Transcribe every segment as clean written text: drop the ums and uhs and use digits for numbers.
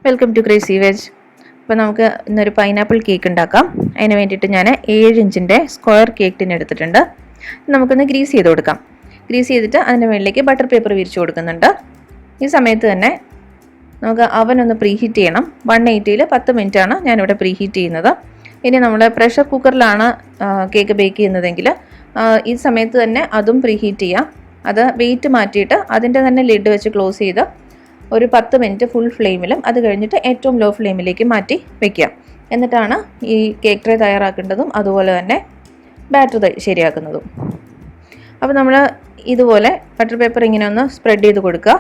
Welcome to crazy veg. അപ്പോൾ നമുക്ക് ഇന്നൊരു പൈനാപ്പിൾ കേക്ക് ഉണ്ടാക്കാം. അതിന് വേണ്ടിയിട്ട് ഞാൻ 7 ഇഞ്ചിൻ്റെ സ്ക്വയർ കേക്ക് ടിൻ എടുത്തിട്ടുണ്ട്. നമുക്കൊന്ന് ഗ്രീസ് ചെയ്ത് കൊടുക്കാം. ഗ്രീസ് ചെയ്തിട്ട് അതിൻ്റെ മുകളിലേക്ക് ബട്ടർ പേപ്പർ വിരിച്ചു കൊടുക്കുന്നുണ്ട്. ഈ സമയത്ത് തന്നെ നമുക്ക് അവൻ ഒന്ന് പ്രീഹീറ്റ് ചെയ്യണം. 180-ൽ 10 മിനിറ്റാണ് ഞാനിവിടെ പ്രീഹീറ്റ് ചെയ്യുന്നത്. ഇനി നമ്മൾ പ്രഷർ കുക്കറിലാണ് കേക്ക് ബേക്ക് ചെയ്യുന്നതെങ്കിൽ ഈ സമയത്ത് തന്നെ അതും പ്രീഹീറ്റ് ചെയ്യാം. അത് വെയിറ്റ് മാറ്റിയിട്ട് അതിൻ്റെ തന്നെ ലിഡ് വെച്ച് ക്ലോസ് ചെയ്ത് ഒരു 10 മിനിറ്റ് ഫുൾ ഫ്ലെയിമിലും അത് കഴിഞ്ഞിട്ട് ഏറ്റവും ലോ ഫ്ലെയിമിലേക്ക് മാറ്റി വെക്കുക. എന്നിട്ടാണ് ഈ കേക്ക് ട്രേ തയ്യാറാക്കേണ്ടതും അതുപോലെ തന്നെ ബാറ്റർ ശരിയാക്കുന്നതും. അപ്പോൾ നമ്മൾ ഇതുപോലെ ബട്ടർ പേപ്പർ ഇങ്ങനെ ഒന്ന് സ്പ്രെഡ് ചെയ്ത് കൊടുക്കുക.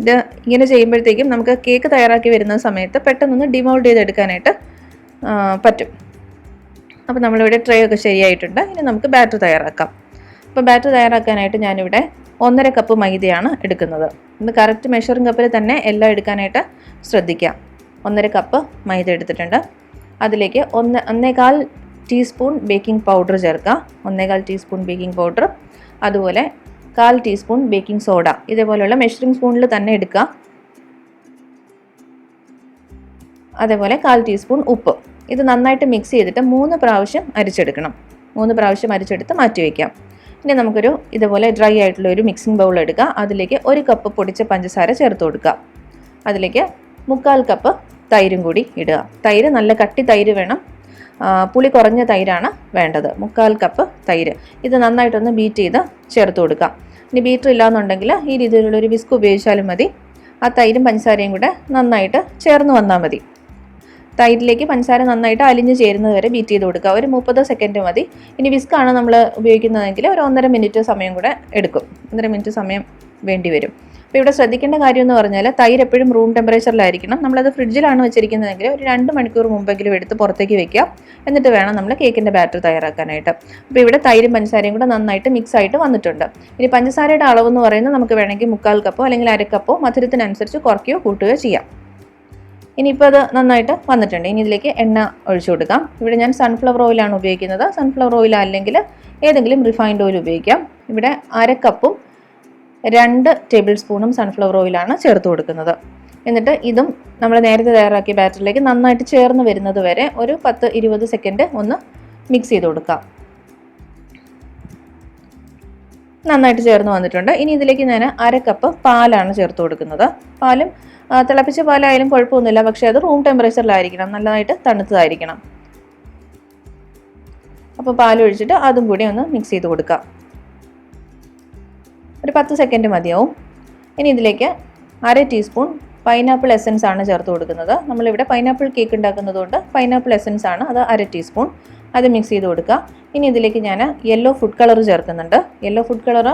ഇത് ഇങ്ങനെ ചെയ്യുമ്പോഴത്തേക്കും നമുക്ക് കേക്ക് തയ്യാറാക്കി വരുന്ന സമയത്ത് പെട്ടെന്നൊന്ന് ഡിമോൾഡ് ചെയ്തെടുക്കാനായിട്ട് പറ്റും. അപ്പോൾ നമ്മളിവിടെ ട്രേ ഒക്കെ ശരിയായിട്ടുണ്ട്. ഇനി നമുക്ക് ബാറ്റർ തയ്യാറാക്കാം. അപ്പോൾ ബാറ്റർ തയ്യാറാക്കാനായിട്ട് ഞാനിവിടെ 1.5 കപ്പ് മൈദയാണ് എടുക്കുന്നത്. ഇത് കറക്റ്റ് മെഷറിംഗ് കപ്പിൽ തന്നെ എല്ലാം എടുക്കാനായിട്ട് ശ്രദ്ധിക്കാം. 1.5 കപ്പ് മൈദ എടുത്തിട്ടുണ്ട്. അതിലേക്ക് 1.25 ടീസ്പൂൺ ബേക്കിംഗ് പൗഡർ ചേർക്കുക. 1.25 ടീസ്പൂൺ ബേക്കിംഗ് പൗഡർ, അതുപോലെ 1/4 ടീസ്പൂൺ ബേക്കിംഗ് സോഡ. ഇതേപോലെയുള്ള മെഷറിംഗ് സ്പൂണിൽ തന്നെ എടുക്കുക. അതേപോലെ 1/4 ടീസ്പൂൺ ഉപ്പ്. ഇത് നന്നായിട്ട് മിക്സ് ചെയ്തിട്ട് 3 പ്രാവശ്യം അരിച്ചെടുക്കണം. 3 പ്രാവശ്യം അരിച്ചെടുത്ത് മാറ്റി വയ്ക്കാം. ഇനി നമുക്കൊരു ഇതുപോലെ ഡ്രൈ ആയിട്ടുള്ള ഒരു മിക്സിംഗ് ബൗൾ എടുക്കുക. അതിലേക്ക് 1 കപ്പ് പൊടിച്ച പഞ്ചസാര ചേർത്ത് കൊടുക്കുക. അതിലേക്ക് 1/4 കപ്പ് തൈരും കൂടി ഇടുക. തൈര് നല്ല കട്ടി തൈര് വേണം, പുളി കുറഞ്ഞ തൈരാണ് വേണ്ടത്. 1/4 കപ്പ് തൈര്. ഇത് നന്നായിട്ടൊന്ന് ബീറ്റ് ചെയ്ത് ചേർത്ത് കൊടുക്കുക. ഇനി ബീറ്റർ ഇല്ലാന്നുണ്ടെങ്കിൽ ഈ രീതിയിലുള്ള ഒരു വിസ്ക് ഉപയോഗിച്ചാലും മതി. ആ തൈരും പഞ്ചസാരയും കൂടെ നന്നായിട്ട് ചേർന്ന് വന്നാൽ മതി. തൈരിലേക്ക് പഞ്ചസാര നന്നായിട്ട് അലിഞ്ഞ് ചേരുന്നത് വരെ ബീറ്റ് ചെയ്ത് കൊടുക്കുക. ഒരു 30 സെക്കൻഡ് മതി. ഇനി വിസ്ക്കാണ് നമ്മൾ ഉപയോഗിക്കുന്നതെങ്കിൽ ഒരു 1.5 മിനിറ്റ് സമയം കൂടെ എടുക്കും. 1.5 മിനിറ്റ് സമയം വേണ്ടി വരും. അപ്പോൾ ഇവിടെ ശ്രദ്ധിക്കേണ്ട കാര്യം എന്ന് പറഞ്ഞാൽ തൈര് എപ്പോഴും റൂം ടെമ്പറേച്ചറിലായിരിക്കണം. നമ്മളത് ഫ്രിഡ്ജിലാണ് വെച്ചിരിക്കുന്നതെങ്കിൽ ഒരു 2 മണിക്കൂർ മുമ്പെങ്കിലും എടുത്ത് പുറത്തേക്ക് വെക്കുക. എന്നിട്ട് വേണം നമ്മൾ കേക്കിൻ്റെ ബാറ്റർ തയ്യാറാക്കാനായിട്ട്. അപ്പോൾ ഇവിടെ തൈരും പഞ്ചസാരയും കൂടെ നന്നായിട്ട് മിക്സ് ആയിട്ട് വന്നിട്ടുണ്ട്. ഇനി പഞ്ചസാരയുടെ അളവെന്ന് പറയുന്നത് നമുക്ക് വേണമെങ്കിൽ 1/4 കപ്പോ അല്ലെങ്കിൽ 1/2 കപ്പോ മധുരത്തിനനുസരിച്ച് കുറയ്ക്കുകയോ കൂട്ടുകയോ ചെയ്യാം. ഇനിയിപ്പോൾ അത് നന്നായിട്ട് വന്നിട്ടുണ്ട്. ഇനി ഇതിലേക്ക് എണ്ണ ഒഴിച്ചു കൊടുക്കാം. ഇവിടെ ഞാൻ സൺഫ്ലവർ ഓയിലാണ് ഉപയോഗിക്കുന്നത്. സൺഫ്ലവർ ഓയിൽ അല്ലെങ്കിൽ ഏതെങ്കിലും റിഫൈൻഡ് ഓയിൽ ഉപയോഗിക്കാം. ഇവിടെ 1/2 കപ്പും 2 ടേബിൾ സ്പൂണും സൺഫ്ലവർ ഓയിലാണ് ചേർത്ത് കൊടുക്കുന്നത്. എന്നിട്ട് ഇതും നമ്മൾ നേരത്തെ തയ്യാറാക്കിയ ബാറ്ററിലേക്ക് നന്നായിട്ട് ചേർന്ന് വരുന്നത് വരെ ഒരു 10-20 സെക്കൻഡ് ഒന്ന് മിക്സ് ചെയ്ത് കൊടുക്കാം. നന്നായിട്ട് ചേർന്ന് വന്നിട്ടുണ്ട്. ഇനി ഇതിലേക്ക് ഞാൻ 1/2 കപ്പ് പാലാണ് ചേർത്ത് കൊടുക്കുന്നത്. പാലും തിളപ്പിച്ച പാലായാലും കുഴപ്പമൊന്നുമില്ല, പക്ഷേ അത് റൂം ടെമ്പറേച്ചറിലായിരിക്കണം, നല്ലതായിട്ട് തണുത്തതായിരിക്കണം. അപ്പോൾ പാലൊഴിച്ചിട്ട് അതും കൂടി ഒന്ന് മിക്സ് ചെയ്ത് കൊടുക്കാം. ഒരു 10 സെക്കൻഡ് മതിയാവും. ഇനി ഇതിലേക്ക് 1/2 ടീസ്പൂൺ പൈനാപ്പിൾ എസൻസ് ആണ് ചേർത്ത് കൊടുക്കുന്നത്. നമ്മളിവിടെ പൈനാപ്പിൾ കേക്ക് ഉണ്ടാക്കുന്നതുകൊണ്ട് പൈനാപ്പിൾ എസൻസ് ആണ്, അത് 1/2 ടീസ്പൂൺ. അത് മിക്സ് ചെയ്ത് കൊടുക്കുക. ഇനി ഇതിലേക്ക് ഞാൻ യെല്ലോ ഫുഡ് കളർ ചേർക്കുന്നുണ്ട്. യെല്ലോ ഫുഡ് കളർ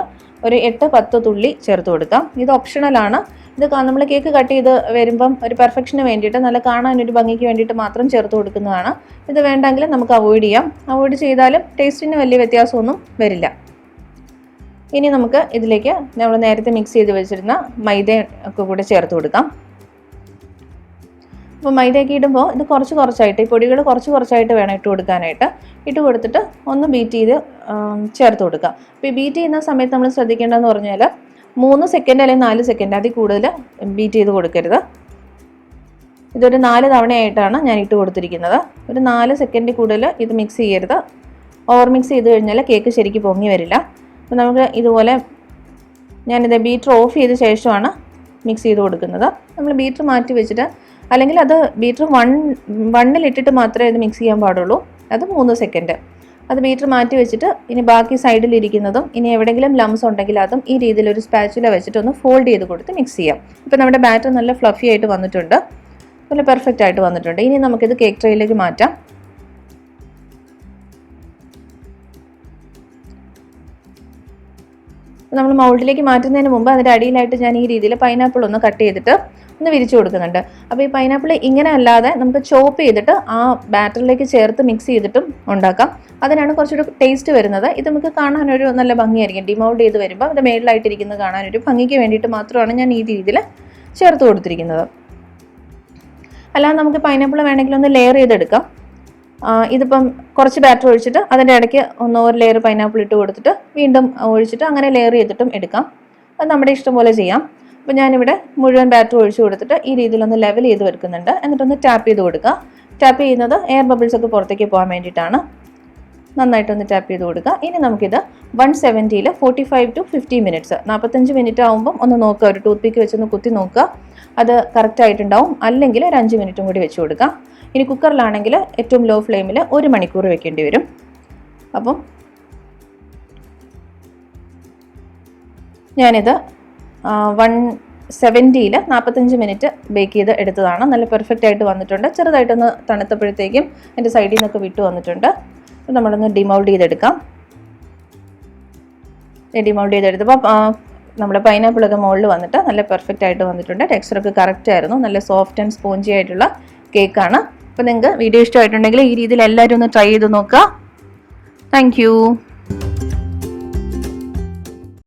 ഒരു 8-10 തുള്ളി ചേർത്ത് കൊടുക്കാം. ഇത് ഓപ്ഷണലാണ്. ഇത് നമ്മൾ കേക്ക് കട്ട് ചെയ്ത് വരുമ്പം ഒരു പെർഫെക്ഷന് വേണ്ടിയിട്ട്, നല്ല കാണാനൊരു ഭംഗിക്ക് വേണ്ടിയിട്ട് മാത്രം ചേർത്ത് കൊടുക്കുന്നതാണ്. ഇത് വേണ്ടെങ്കിൽ നമുക്ക് അവോയ്ഡ് ചെയ്യാം. അവോയ്ഡ് ചെയ്താലും ടേസ്റ്റിന് വലിയ വ്യത്യാസമൊന്നും വരില്ല. ഇനി നമുക്ക് ഇതിലേക്ക് നമ്മൾ നേരത്തെ മിക്സ് ചെയ്ത് വെച്ചിരുന്ന മൈദ ഒക്കെ കൂടെ ചേർത്ത് കൊടുക്കാം. അപ്പോൾ മൈദയൊക്കെ ഇടുമ്പോൾ ഇത് കുറച്ചായിട്ട്, ഈ പൊടികൾ കുറച്ചായിട്ട് വേണം ഇട്ട് കൊടുക്കാനായിട്ട്. ഇട്ട് കൊടുത്തിട്ട് ഒന്ന് ബീറ്റ് ചെയ്ത് ചേർത്ത് കൊടുക്കുക. അപ്പോൾ ഈ ബീറ്റ് ചെയ്യുന്ന സമയത്ത് നമ്മൾ ശ്രദ്ധിക്കേണ്ടതെന്ന് പറഞ്ഞാൽ 3 സെക്കൻഡ് അല്ലെങ്കിൽ 4 സെക്കൻഡ് അതിൽ കൂടുതൽ ബീറ്റ് ചെയ്ത് കൊടുക്കരുത്. ഇതൊരു 4 തവണയായിട്ടാണ് ഞാൻ ഇട്ട് കൊടുത്തിരിക്കുന്നത്. ഒരു 4 സെക്കൻഡ് കൂടുതൽ ഇത് മിക്സ് ചെയ്യരുത്. ഓവർ മിക്സ് ചെയ്ത് കഴിഞ്ഞാൽ കേക്ക് ശരിക്കും പൊങ്ങി വരില്ല. അപ്പോൾ നമുക്ക് ഇതുപോലെ ഞാനിത് ബീറ്റർ ഓഫ് ചെയ്ത ശേഷമാണ് മിക്സ് ചെയ്ത് കൊടുക്കുന്നത്. നമ്മൾ ബീറ്റർ മാറ്റി വെച്ചിട്ട്, അല്ലെങ്കിൽ അത് ബീറ്റർ 1-ൽ ഇട്ടിട്ട് മാത്രമേ ഇത് മിക്സ് ചെയ്യാൻ പാടുള്ളൂ. അത് 3 സെക്കൻഡ്. അത് ബീറ്റർ മാറ്റി വെച്ചിട്ട് ഇനി ബാക്കി സൈഡിലിരിക്കുന്നതും ഇനി എവിടെയെങ്കിലും ലംസ് ഉണ്ടെങ്കിൽ അതും ഈ രീതിയിൽ ഒരു സ്പാച്ചുല വെച്ചിട്ട് ഒന്ന് ഫോൾഡ് ചെയ്ത് കൊടുത്ത് മിക്സ് ചെയ്യാം. ഇപ്പോൾ നമ്മുടെ ബാറ്റർ നല്ല ഫ്ലഫി ആയിട്ട് വന്നിട്ടുണ്ട്, നല്ല പെർഫെക്റ്റ് ആയിട്ട് വന്നിട്ടുണ്ട്. ഇനി നമുക്കിത് കേക്ക് ട്രേയിലേക്ക് മാറ്റാം. നമ്മൾ മൗൾഡിലേക്ക് മാറ്റുന്നതിന് മുമ്പ് അതിൻ്റെ അടിയിലായിട്ട് ഞാൻ ഈ രീതിയിൽ പൈനാപ്പിൾ ഒന്ന് കട്ട് ചെയ്തിട്ട് ഒന്ന് വിരിച്ചു കൊടുക്കുന്നുണ്ട്. അപ്പോൾ ഈ പൈനാപ്പിൾ ഇങ്ങനെ അല്ലാതെ നമുക്ക് ചോപ്പ് ചെയ്തിട്ട് ആ ബാറ്ററിലേക്ക് ചേർത്ത് മിക്സ് ചെയ്തിട്ടും ഉണ്ടാക്കാം. അതിനാണ് കുറച്ചൊരു ടേസ്റ്റ് വരുന്നത്. ഇത് നമുക്ക് കാണാനൊരു നല്ല ഭംഗിയായിരിക്കും. ഡിമോൾഡ് ചെയ്ത് വരുമ്പോൾ അത് മേളിലായിട്ടിരിക്കുന്നത് കാണാനൊരു ഭംഗിക്ക് വേണ്ടിയിട്ട് മാത്രമാണ് ഞാൻ ഈ രീതിയിൽ ചേർത്ത് കൊടുത്തിരിക്കുന്നത്. അല്ലാതെ നമുക്ക് പൈനാപ്പിൾ വേണമെങ്കിൽ ഒന്ന് ലെയർ ചെയ്തെടുക്കാം. ഇതിപ്പം കുറച്ച് ബാറ്റർ ഒഴിച്ചിട്ട് അതിൻ്റെ ഇടയ്ക്ക് ഒരു ലെയർ പൈനാപ്പിൾ ഇട്ട് കൊടുത്തിട്ട് വീണ്ടും ഒഴിച്ചിട്ട് അങ്ങനെ ലെയർ ചെയ്തിട്ടും എടുക്കാം. അത് നമ്മുടെ ഇഷ്ടം പോലെ ചെയ്യാം. അപ്പോൾ ഞാനിവിടെ മുഴുവൻ ബാറ്റർ ഒഴിച്ചു കൊടുത്തിട്ട് ഈ രീതിയിലൊന്ന് ലെവൽ ചെയ്ത് വെക്കുന്നുണ്ട്. എന്നിട്ടൊന്ന് ടാപ്പ് ചെയ്ത് കൊടുക്കുക. ടാപ്പ് ചെയ്യുന്നത് എയർ ബബിൾസ് ഒക്കെ പുറത്തേക്ക് പോകാൻ വേണ്ടിയിട്ടാണ്. നന്നായിട്ടൊന്ന് ടാപ്പ് ചെയ്ത് കൊടുക്കുക. ഇനി നമുക്കിത് 170-ൽ 45 to 50 മിനിറ്റ്സ് 45 മിനിറ്റ് ആകുമ്പം ഒന്ന് നോക്കുക, ഒരു ടൂത്ത് പിക്ക് വെച്ചൊന്ന് കുത്തി നോക്കുക, അത് കറക്റ്റ് ആയിട്ടുണ്ടാവും. അല്ലെങ്കിൽ ഒരു 5 മിനിറ്റും കൂടി വെച്ച് കൊടുക്കുക. ഇനി കുക്കറിലാണെങ്കിൽ ഏറ്റവും ലോ ഫ്ലെയിമിൽ 1 മണിക്കൂർ വെക്കേണ്ടി വരും. അപ്പം ഞാനിത് 170-ൽ 45 മിനിറ്റ് ബേക്ക് ചെയ്ത് എടുത്തതാണ്. നല്ല പെർഫെക്റ്റ് ആയിട്ട് വന്നിട്ടുണ്ട്. ചെറുതായിട്ടൊന്ന് തണുത്തപ്പോഴത്തേക്കും എൻ്റെ സൈഡിൽ നിന്നൊക്കെ വിട്ടു വന്നിട്ടുണ്ട്. നമ്മളൊന്ന് ഡിമൗൾഡ് ചെയ്തെടുക്കാം. ഡിമൗൾഡ് ചെയ്തെടുത്തപ്പോൾ നമ്മുടെ പൈനാപ്പിളൊക്കെ മുകളിൽ വന്നിട്ട് നല്ല പെർഫെക്റ്റ് ആയിട്ട് വന്നിട്ടുണ്ട്. ടെക്സ്ചറൊക്കെ കറക്റ്റ് ആയിരുന്നു. നല്ല സോഫ്റ്റ് ആൻഡ് സ്പോഞ്ചി ആയിട്ടുള്ള കേക്കാണ്. അപ്പോൾ നിങ്ങൾക്ക് വീഡിയോ ഇഷ്ടമായിട്ടുണ്ടെങ്കിൽ ഈ രീതിയിൽ എല്ലാവരും ഒന്ന് ട്രൈ ചെയ്ത് നോക്കുക. താങ്ക്